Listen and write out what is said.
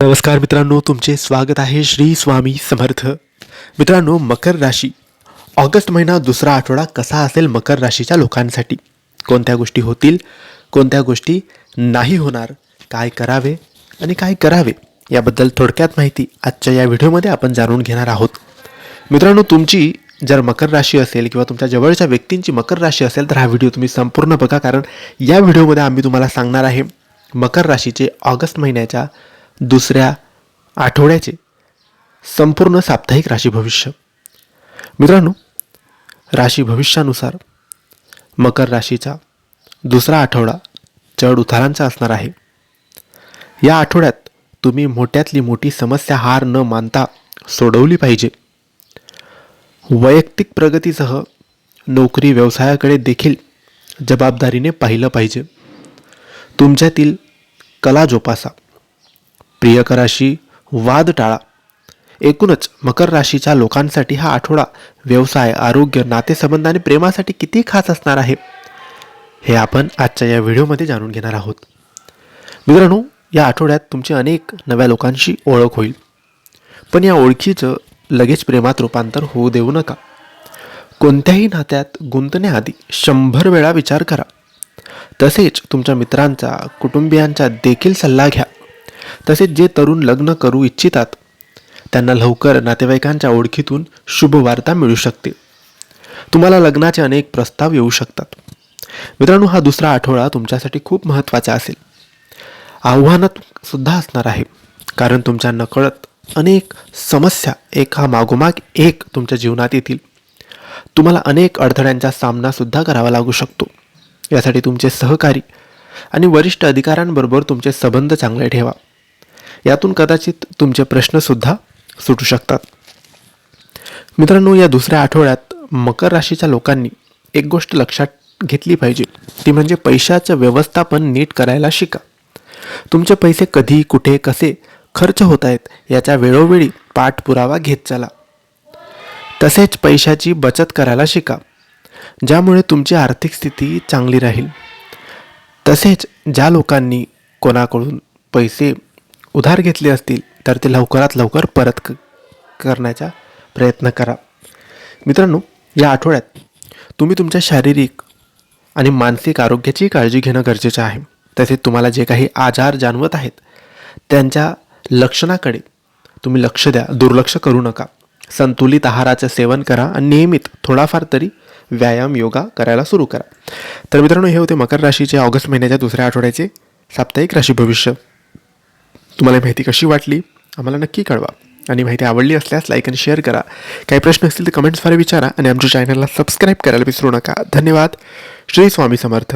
नमस्कार मित्रांनो, तुमचे स्वागत आहे श्री स्वामी समर्थ. मित्रांनो, मकर राशी ऑगस्ट महिना दुसरा आठवडा कसा असेल मकर राशीच्या लोकांसाठी, कोणत्या गोष्टी होतील, कोणत्या गोष्टी नाही होणार, काय करावे आणि काय करावे याबद्दल थोडक्यात माहिती आजच्या या व्हिडिओमध्ये आपण जाणून घेणार आहोत. मित्रांनो, तुमची जर मकर राशी असेल किंवा तुमच्या जवळच्या व्यक्तींची मकर राशी असेल तर हा व्हिडिओ तुम्ही संपूर्ण बघा, कारण या व्हिडिओमध्ये आम्ही तुम्हाला सांगणार आहे मकर राशीचे ऑगस्ट महिन्याच्या दुसऱ्या आठवड्याचे संपूर्ण साप्ताहिक राशी भविष्य. मित्रांनो, राशी भविष्यानुसार मकर राशीचा दुसरा आठवडा चढ उतारांचा असणार आहे. या आठवड्यात तुम्ही मोठ्यातली मोठी समस्या हार न मानता सोडवली पाहिजे. वैयक्तिक प्रगतीसह नोकरी व्यवसायाकडे देखील जबाबदारीने पाहिलं पाहिजे. तुमच्यातील कला जोपासा, प्रियकराशी वाद टाळा. एकूणच मकर राशीच्या लोकांसाठी हा आठवडा व्यवसाय, आरोग्य, नातेसंबंध आणि प्रेमासाठी किती खास असणार आहे हे आपण आजच्या या व्हिडिओमध्ये जाणून घेणार आहोत. मित्रांनो, या आठवड्यात तुमची अनेक नव्या लोकांशी ओळख होईल, पण या ओळखीचं लगेच प्रेमात रूपांतर होऊ देऊ नका. कोणत्याही नात्यात गुंतण्याआधी 100 वेळा विचार करा. तसेच तुमच्या मित्रांचा, कुटुंबियांचा देखील सल्ला घ्या. तसेच जे तरुण लग्न करू इच्छितात त्यांना लवकर नातेवाईकांच्या ओळखीतून शुभवार्ता मिळू शकते. तुम्हाला लग्नाचे अनेक प्रस्ताव येऊ शकतात. मित्रांनो, हा दुसरा आठवडा तुमच्यासाठी खूप महत्त्वाचा असेल. आव्हानात्मक सुद्धा असणार आहे, कारण तुमच्या नकळत अनेक समस्या एका मागोमाग एक तुमच्या जीवनात येतील. तुम्हाला अनेक अडथळ्यांचा सामना सुद्धा करावा लागू शकतो. यासाठी तुमचे सहकारी आणि वरिष्ठ अधिकाऱ्यांबरोबर तुमचे संबंध चांगले ठेवा. यातून कदाचित तुमचे प्रश्नसुद्धा सुटू शकतात. मित्रांनो, या दुसऱ्या आठवड्यात मकर राशीच्या लोकांनी एक गोष्ट लक्षात घेतली पाहिजे, ती म्हणजे पैशाचं व्यवस्थापन नीट करायला शिका. तुमचे पैसे कधी, कुठे, कसे खर्च होत आहेत याचा वेळोवेळी पाठपुरावा घेत चला. तसेच पैशाची बचत करायला शिका, ज्यामुळे तुमची आर्थिक स्थिती चांगली राहील. तसेच ज्या लोकांनी कोणाकडून पैसे उधार घेतले असतील तर ते लवकरात लवकर परत करण्याचा प्रयत्न करा. मित्रांनो, या आठवड्यात तुम्ही तुमच्या शारीरिक आणि मानसिक आरोग्याची काळजी घेणं गरजेचं आहे. तसेच तुम्हाला जे काही आजार जाणवत आहेत त्यांच्या लक्षणाकडे तुम्ही लक्ष द्या, दुर्लक्ष करू नका. संतुलित आहाराचं सेवन करा आणि नियमित थोडाफार तरी व्यायाम, योगा करायला सुरू करा. तर मित्रांनो, हे होते मकर राशीचे ऑगस्ट महिन्याच्या दुसऱ्या आठवड्याचे साप्ताहिक राशी भविष्य. तुम्हाला माहिती कशी वाटली आम्हाला नक्की कळवा, आणि माहिती आवडली असल्यास लाईक आणि शेअर करा. काही प्रश्न असतील तर कमेंट्सद्वारे विचारा आणि आमच्या चॅनलला सबस्क्राईब करायला विसरू नका. धन्यवाद. श्री स्वामी समर्थ.